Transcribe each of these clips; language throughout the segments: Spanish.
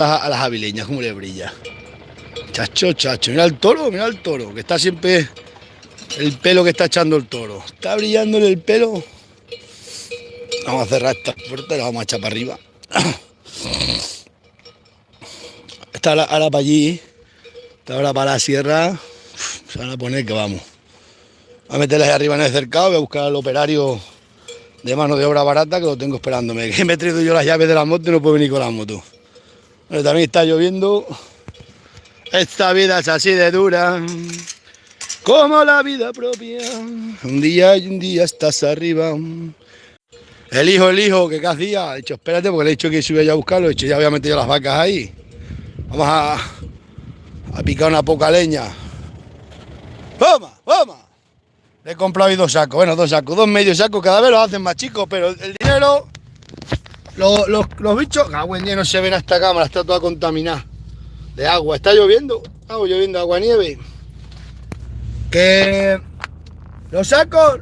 a las avileñas, cómo le brilla. Chacho, chacho, mira el toro, que está siempre el pelo que está echando el toro. Está brillándole el pelo. Vamos a cerrar esta puerta y la vamos a echar para arriba. Está ahora para allí, está ahora para la sierra. Se van a poner que vamos. Voy a meterlas ahí arriba en el cercado, voy a buscar al operario de mano de obra barata que lo tengo esperándome. Que me he traído yo las llaves de la moto y no puedo venir con la moto. Pero también está lloviendo. Esta vida es así de dura, como la vida propia. Un día y un día estás arriba. El hijo, que qué hacía. Ha dicho, espérate, porque le he dicho que si iba ya a buscarlo. He dicho, ya voy a meter yo las vacas ahí. Vamos a picar una poca leña. ¡Vamos, vamos! Le he comprado ahí 2 sacos. Bueno, 2 sacos, 2 medios sacos. Cada vez los hacen más chicos, pero el dinero... Los bichos... Ah, buen día, no se ven a esta cámara, está toda contaminada de agua. ¿Está lloviendo? Está lloviendo agua nieve. Que los sacos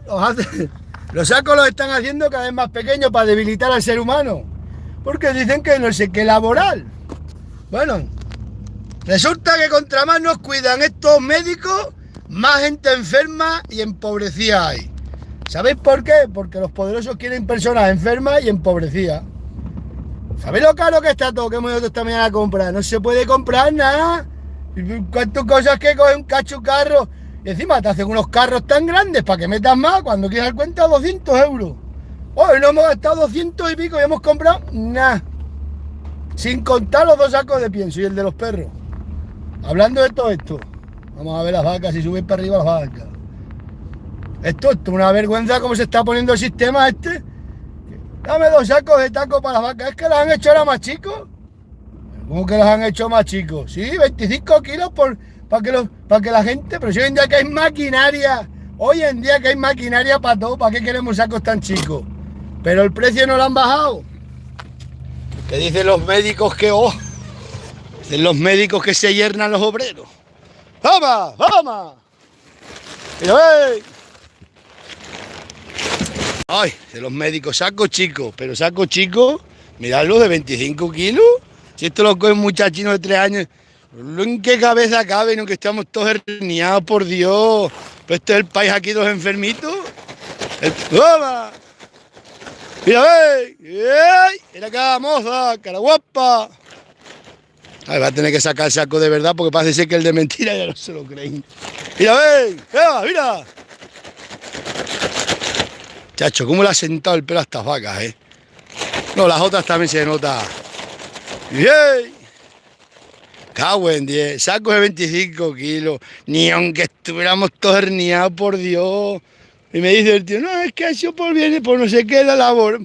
los sacos los están haciendo cada vez más pequeños para debilitar al ser humano. Porque dicen que no sé qué laboral. Bueno, resulta que contra más nos cuidan estos médicos, más gente enferma y empobrecida hay. ¿Sabéis por qué? Porque los poderosos quieren personas enfermas y empobrecidas. ¿Sabéis lo caro que está todo? Que hemos ido esta mañana a comprar. No se puede comprar nada. ¿Cuántas cosas que coge un cacho carro? Y encima te hacen unos carros tan grandes para que metas más. Cuando quieras dar cuenta, 200 euros. Hoy no hemos gastado 200 y pico y hemos comprado nada. Sin contar los 2 sacos de pienso y el de los perros. Hablando de todo esto, vamos a ver las vacas, si suben para arriba las vacas. Esto es una vergüenza cómo se está poniendo el sistema este. Dame 2 sacos de taco para las vacas. ¿Es que las han hecho ahora más chicos? ¿Cómo que las han hecho más chicos? Sí, 25 kilos para que la gente... Pero si hoy en día que hay maquinaria, para todo, ¿para qué queremos sacos tan chicos? Pero el precio no lo han bajado. Que dicen los médicos que... Dicen los médicos que se yernan los obreros. ¡Vamos! ¡Vamos! ¡Mira, ve! Ay, de los médicos, saco chico, pero saco chico, miradlo de 25 kilos. Si esto lo coge un muchachino de 3 años, ¿en qué cabeza cabe? No que estamos todos herniados, por Dios. Pues este es el país aquí de los enfermitos. ¡Toma! ¡Mira, ve! ¡Ey! ¡Mira acá, moza! ¡Cara guapa! Ay, va a tener que sacar el saco de verdad porque parece ser que el de mentira ya no se lo creen. ¡Mira, ve! ¡Mira, mira! Chacho, ¿cómo le ha sentado el pelo a estas vacas, eh? No, las otras también se nota. ¡Yey! Cago en 10, sacos de 25 kilos. Ni aunque estuviéramos todos herniados, por Dios. Y me dice el tío, no, es que ha sido por bien y por no sé qué la labor.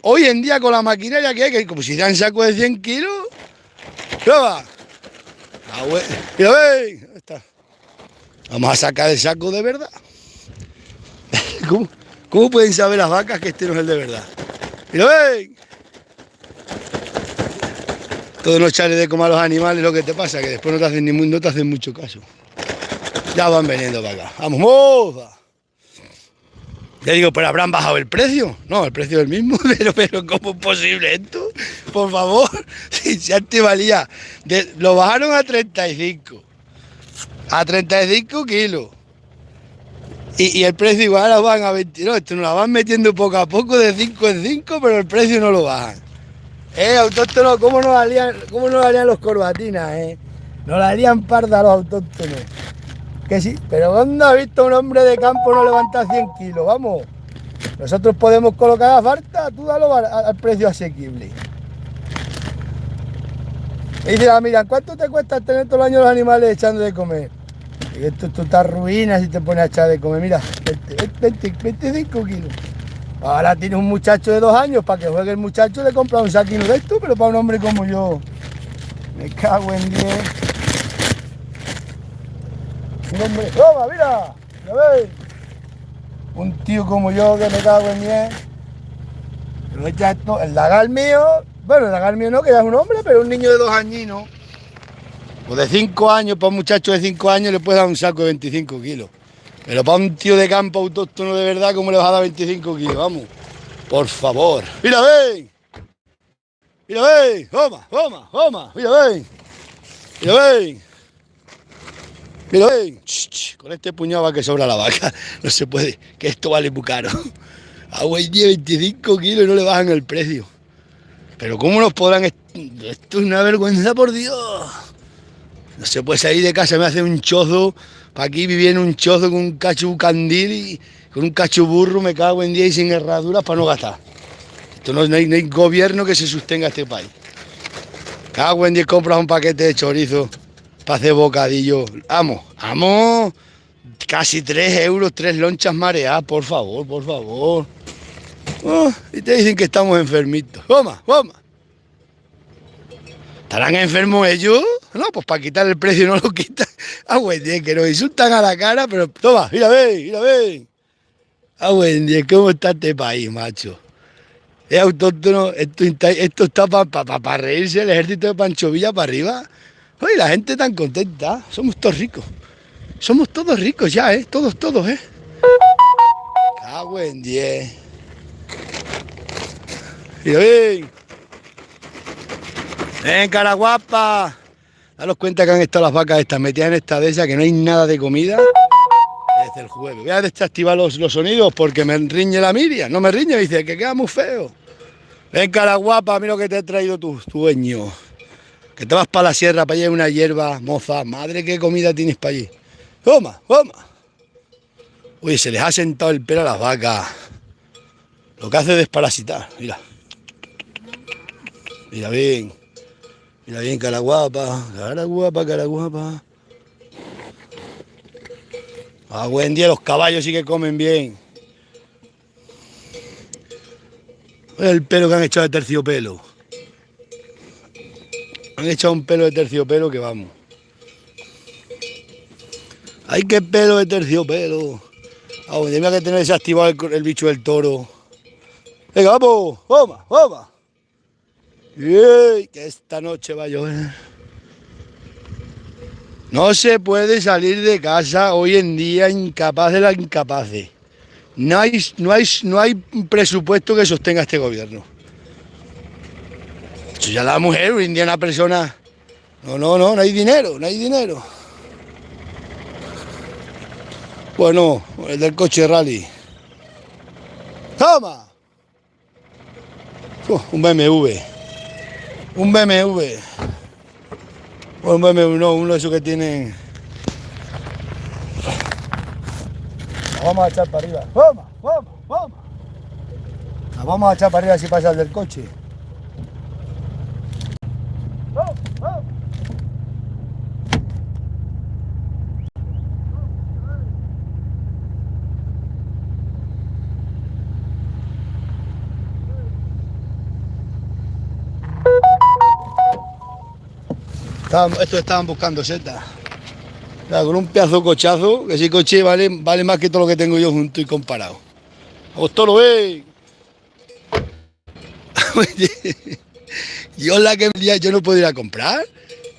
Hoy en día con la maquinaria que hay, que como si dan sacos de 100 kilos. ¡Prueba! Mira, ve. Está. Vamos a sacar el saco de verdad. ¿Cómo pueden saber las vacas que este no es el de verdad? ¡Mira, ven! Todo no echarle de comer a los animales, lo que te pasa, que después no te hacen mucho caso. Ya van veniendo para acá. ¡Vamos, moza! Le digo, ¿pero habrán bajado el precio? No, el precio es el mismo, pero ¿cómo es posible esto? Por favor, si antes valía... lo bajaron a 35. A 35 kilos. Y el precio igual ahora van a 22, esto nos la van metiendo poco a poco de 5 en 5, pero el precio no lo bajan. Autóctonos, ¿cómo nos harían los corbatinas, Nos la harían parda los autóctonos. Que sí, pero ¿dónde has visto un hombre de campo no levantar 100 kilos? Vamos, nosotros podemos colocar a falta, tú dalo al precio asequible. Y dice, mira, ¿cuánto te cuesta tener todos los años los animales echando de comer? Y esto te arruinas si te pones a echar de comer. Mira, 25 kilos. Ahora tienes un muchacho de 2 años, para que juegue el muchacho le compra un saquino de esto, pero para un hombre como yo, me cago en 10. Un hombre, toma, mira, ¿ya ves? Un tío como yo que me cago en 10. Lo echa esto, el lagar mío, bueno, el lagar mío no, que ya es un hombre, pero un niño de 2 añinos. O de 5 años, para un muchacho de 5 años le puedes dar un saco de 25 kilos. Pero para un tío de campo autóctono de verdad, ¿cómo le vas a dar 25 kilos? Vamos, por favor. ¡Mira, ven! Mira, ven, toma, mira, ven. Mira, ven. Mira, ven. Con este puñado va que sobra la vaca. No se puede, que esto vale muy caro. Agua y 25 kilos y no le bajan el precio. Pero ¿cómo nos podrán...? Esto es una vergüenza, por Dios. No se puede salir de casa, me hace un chozo. Para aquí vivir en un chozo con un cacho candil y con un cacho burro, me cago en día y sin herraduras para no gastar. Esto no hay gobierno que se sostenga este país. Cago en 10, compras un paquete de chorizo para hacer bocadillo. Vamos, casi 3 euros, 3 lonchas mareadas, por favor, por favor. Oh, y te dicen que estamos enfermitos. Toma. ¿Estarán enfermos ellos? No, pues para quitar el precio no lo quitan. Buen día, que nos insultan a la cara, pero toma, mira, ven. Buen día, ¿cómo está este país, macho? Es autóctono, esto está para reírse, el ejército de Pancho Villa para arriba. Oye, la gente tan contenta, somos todos ricos. Somos todos ricos ya, todos, Cago en 10. Mira, ven, cara guapa. Daros cuenta que han estado las vacas estas metidas en esta de esa, que no hay nada de comida desde el jueves. Voy a desactivar los sonidos porque me riñe la Miriam. No me riñe, me dice que queda muy feo. Ven, cara guapa, mira lo que te ha traído tu dueño. Que te vas para la sierra para allá una hierba, moza. Madre, qué comida tienes para allí. Toma. Uy, se les ha sentado el pelo a las vacas. Lo que hace es desparasitar, mira. Mira bien, cara guapa. Buen día, los caballos sí que comen bien. El pelo que han echado de terciopelo. Han echado un pelo de terciopelo que vamos. ¡Ay, qué pelo de terciopelo! Mira que tener desactivado el bicho del toro. Venga, vamos. Que esta noche va a llover. No se puede salir de casa hoy en día, incapaz de la incapaces. No hay presupuesto que sostenga este gobierno. Ya la mujer hoy en día una persona... No hay dinero. Bueno, el del coche rally. ¡Toma! Un BMW. Bueno, un BMW no, uno de esos que tienen... Nos vamos a echar para arriba. ¡Vamos! Nos vamos a echar para arriba si pasa el del coche. Estos estaban buscando setas. Claro, con un pedazo de cochazo, que ese coche vale más que todo lo que tengo yo junto y comparado. ¡Vamos, toro, ven! Yo no puedo ir a comprar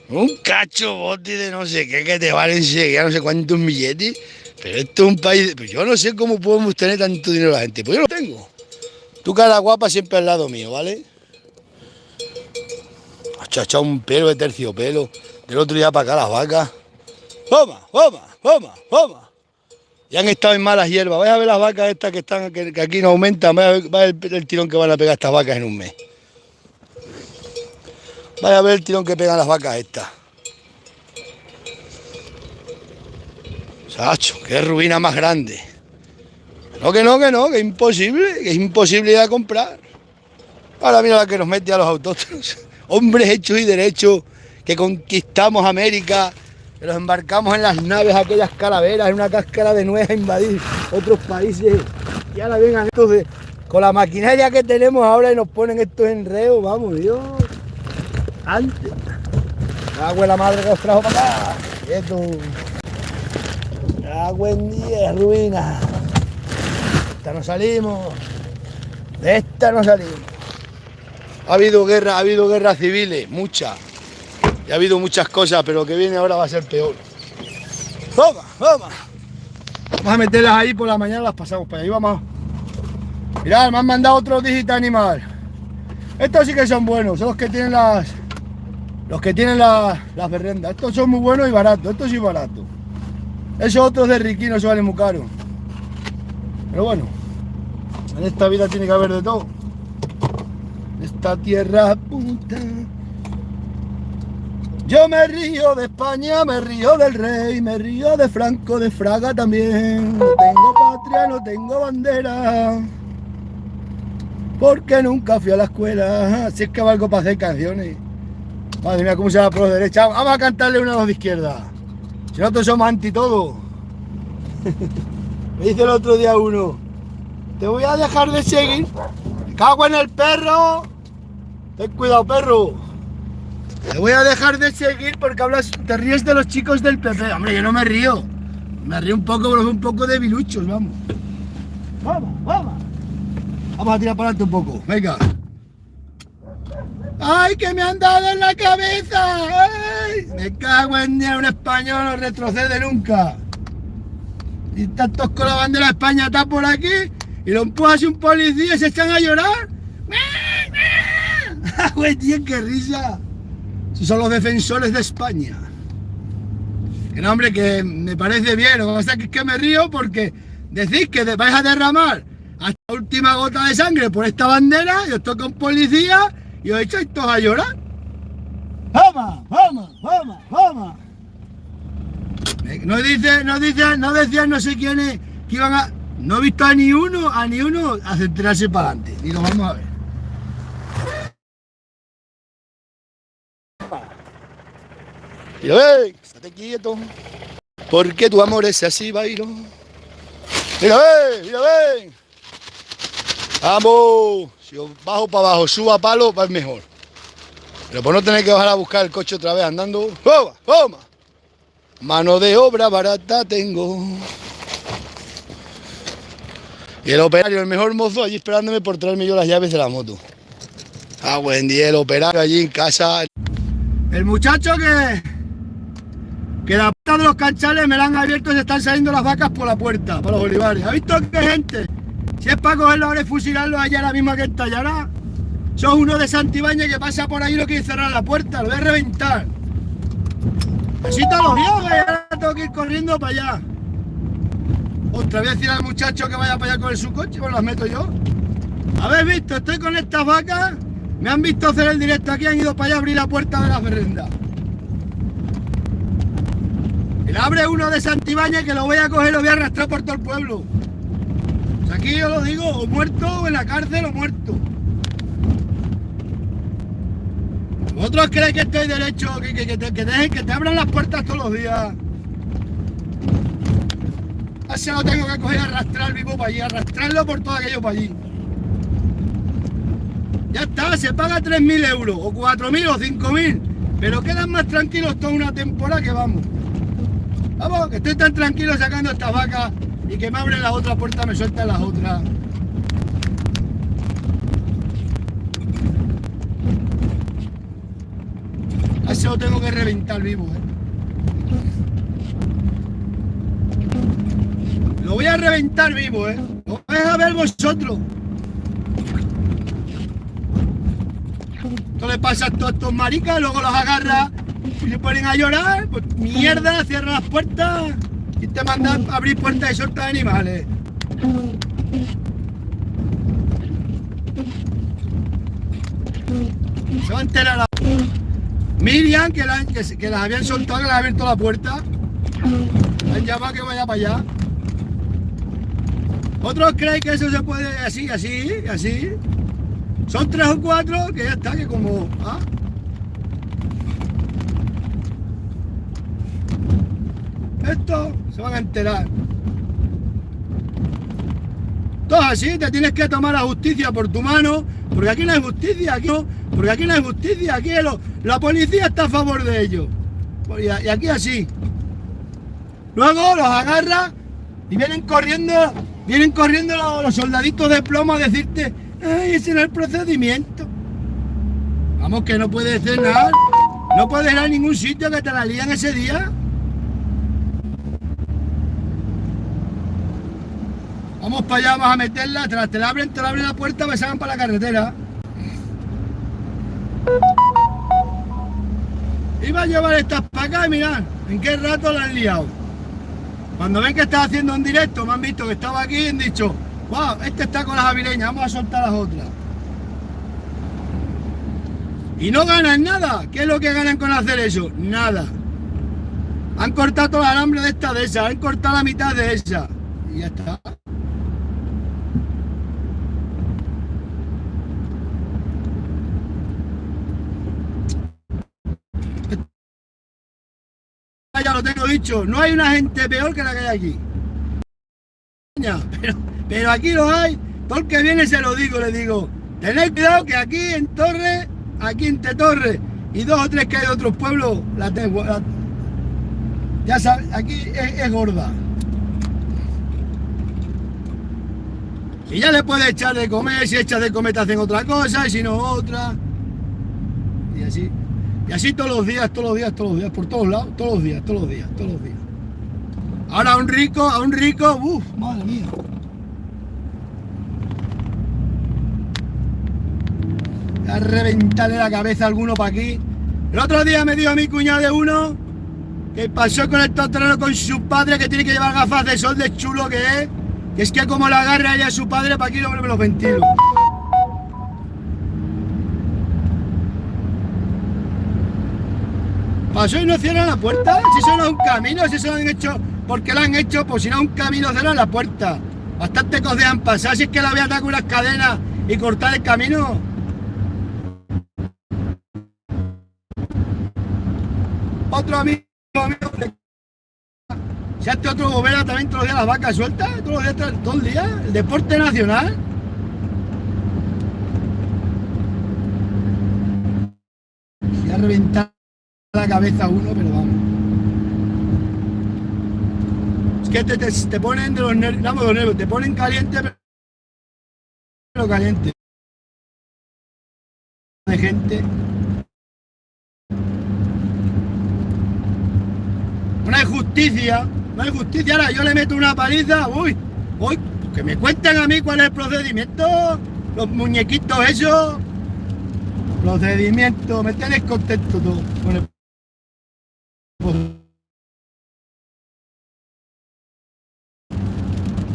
un cacho bote de no sé qué que te vale enseguida no sé cuántos billetes. Pero esto es un país... Pues yo no sé cómo podemos tener tanto dinero la gente. Pues yo lo tengo. Tu cara guapa siempre al lado mío, ¿vale? Ha echado un pelo de terciopelo del otro día para acá las vacas. ¡Toma! Ya han estado en malas hierbas. Vais a ver las vacas estas que aquí no aumentan. Vais a ver el tirón que van a pegar estas vacas en un mes. Vais a ver el tirón que pegan las vacas estas. Sacho, qué ruina más grande. Que es imposible ir a comprar. Ahora mira la que nos mete a los autóctonos. Hombres hechos y derechos que conquistamos América, que los embarcamos en las naves, aquellas calaveras, en una cáscara de nuez a invadir otros países. Y ahora vengan estos con la maquinaria que tenemos ahora y nos ponen estos enredos, vamos, Dios. Antes. Agua la madre que os trajo para acá. Esto. Agua en 10, ruina. De esta no salimos. Ha habido guerras civiles, muchas. Y ha habido muchas cosas, pero lo que viene ahora va a ser peor. Vamos. Vamos a meterlas ahí por la mañana, las pasamos para ahí, vamos. Mirad, me han mandado otro Digital Animal. Estos sí que son buenos, son los que tienen las berrendas. Estos son muy buenos y baratos, estos sí baratos. Esos otros de riquinos se valen muy caros. Pero bueno, en esta vida tiene que haber de todo. En esta tierra puta. Yo me río de España, me río del rey, me río de Franco, de Fraga también. No tengo patria, no tengo bandera, porque nunca fui a la escuela. Si es que valgo para hacer canciones. Madre mía, cómo se va por la derecha. Vamos a cantarle una a los de izquierda. Si nosotros somos anti todo. Me dice el otro día uno: te voy a dejar de seguir. Me cago en el perro. Ten cuidado, perro. Te voy a dejar de seguir porque te ríes de los chicos del PP. Hombre, yo no me río. Me río un poco, pero un poco de biluchos, vamos. Vamos. Vamos a tirar para adelante un poco, venga. ¡Ay, que me han dado en la cabeza! ¡Ay! Me cago en Dios, un español no retrocede nunca. Y tantos con la bandera de España está por aquí y lo empujas un policía y se echan a llorar. ¡Güey, tío, qué risa! Esos son los defensores de España. Que no, hombre, que me parece bien. Lo que pasa es que me río porque decís que vais a derramar hasta la última gota de sangre por esta bandera y os toca un policía y os echáis todos a llorar. ¡Vamos! No decían no sé quiénes que iban a... No he visto a ni uno a centrarse para adelante. Digo, vamos a ver. Mira, ven, estate quieto. Porque tu amor es así, bailo. Mira, ven. Vamos. Si os bajo para abajo, suba a palo, va mejor. Pero por no tener que bajar a buscar el coche otra vez andando. ¡Toma! Mano de obra barata tengo. Y el operario, el mejor mozo, allí esperándome por traerme yo las llaves de la moto. Buen día, el operario allí en casa. El muchacho que la puerta de los canchales me la han abierto y se están saliendo las vacas por la puerta, para los olivares. ¿Ha visto qué gente? Si es para cogerlos ahora y fusilarlos allá la misma que estallará. Son uno de Santibáñez que pasa por ahí y lo quiere cerrar la puerta, lo voy a reventar. Así todos los días, y ahora tengo que ir corriendo para allá. Otra vez decir al muchacho que vaya para allá con su coche, pues las meto yo. ¿Habéis visto? Estoy con estas vacas, me han visto hacer el directo aquí, han ido para allá a abrir la puerta de la ferrenda. Y la abre uno de Santibáñez que lo voy a coger y lo voy a arrastrar por todo el pueblo. O sea, aquí yo lo digo, o muerto, o en la cárcel, o muerto. ¿Vosotros creéis que estoy derecho, que te abran las puertas todos los días? Así lo tengo que coger y arrastrar vivo para allí, arrastrarlo por todo aquello para allí. Ya está, se paga 3.000 euros, o 4.000 o 5.000, pero quedan más tranquilos toda una temporada que vamos. Vamos, que estoy tan tranquilo sacando estas vacas y que me abren la otra puerta, me sueltan las otras. A ese lo tengo que reventar vivo, Lo voy a reventar vivo, Lo vais a ver vosotros. Esto le pasa a todos estos maricas, luego los agarra y se ponen a llorar. Pues mierda, cierra las puertas y te mandan a abrir puertas y sueltas de animales. Se va a enterar la... Miriam, que las habían soltado, que les ha abierto la puerta. Han llamado que vaya para allá. ¿Otros creéis que eso se puede así? Son 3 o 4 que ya está, que como... Esto se van a enterar. Todo así, te tienes que tomar la justicia por tu mano, porque aquí no hay justicia, aquí la policía está a favor de ellos. Y aquí así. Luego los agarra y vienen corriendo los soldaditos de plomo a decirte: ¡ay, ese no es el procedimiento! Vamos, que no puede ser nada. No puedes ir a ningún sitio que te la lían ese día. Vamos para allá, vamos a meterla, te la abren la puerta, me sacan para la carretera. Iba a llevar estas para acá y mirad, en qué rato la han liado. Cuando ven que estaba haciendo un directo, me han visto que estaba aquí y han dicho, wow, este está con las avireñas, vamos a soltar las otras. Y no ganan nada. ¿Qué es lo que ganan con hacer eso? Nada. Han cortado todo el alambre de esta de esa, han cortado la mitad de esa. Y ya está. Ya lo tengo dicho, no hay una gente peor que la que hay aquí. Pero aquí lo hay, todo el que viene se lo digo, le digo, tened cuidado que aquí en Torre, aquí en Torre y 2 o 3 que hay de otros pueblos, ya sabes, aquí es gorda. Y ya le puedes echar de comer, si echas de comer te hacen otra cosa, y si no otra. Y así. Y así todos los días, por todos lados, todos los días. Ahora a un rico, uff, madre mía. Voy a reventarle la cabeza a alguno para aquí. El otro día me dijo a mi cuñado de uno que pasó con el totorero con su padre, que tiene que llevar gafas de sol de chulo que es que como la agarra ella a su padre, para aquí no me los ventilo. Pasó y no cierran la puerta. Si eso no es un camino, si eso lo han hecho porque lo han hecho, pues si no es un camino, cierran la puerta. Bastante cosas han pasado. Si es que la voy a atacar unas cadenas y cortar el camino. Otro amigo mío, si este otro gobierno también todos los días las vacas sueltas, todos los días, todo el día, el deporte nacional. Y a reventar la cabeza a uno, pero vamos. Es que te ponen de los nervios, vamos, los nervios, te ponen caliente, pero caliente. De gente. No hay justicia, ahora yo le meto una paliza, uy, que me cuenten a mí cuál es el procedimiento, los muñequitos esos, procedimiento, me tienes contento todo con el...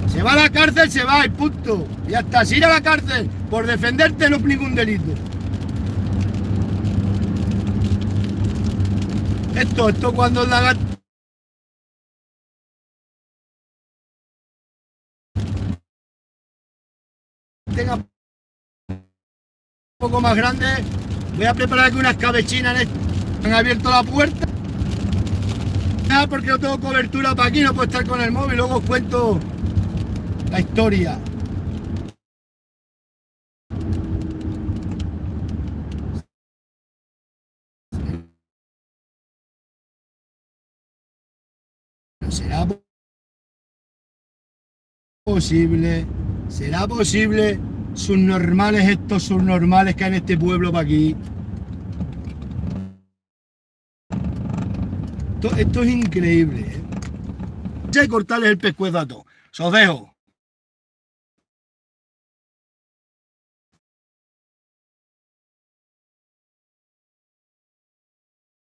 Se va a la cárcel, se va y punto, y hasta si ir a la cárcel por defenderte no es ningún delito. Esto cuando el lagarto tenga un poco más grande, voy a preparar aquí unas cabechinas. Han abierto la puerta porque no tengo cobertura para aquí, no puedo estar con el móvil, luego os cuento la historia. ¿Será posible subnormales, estos subnormales que hay en este pueblo para aquí? Esto es increíble, ¿eh? Voy a cortarles el pescuezo a todos. Os dejo.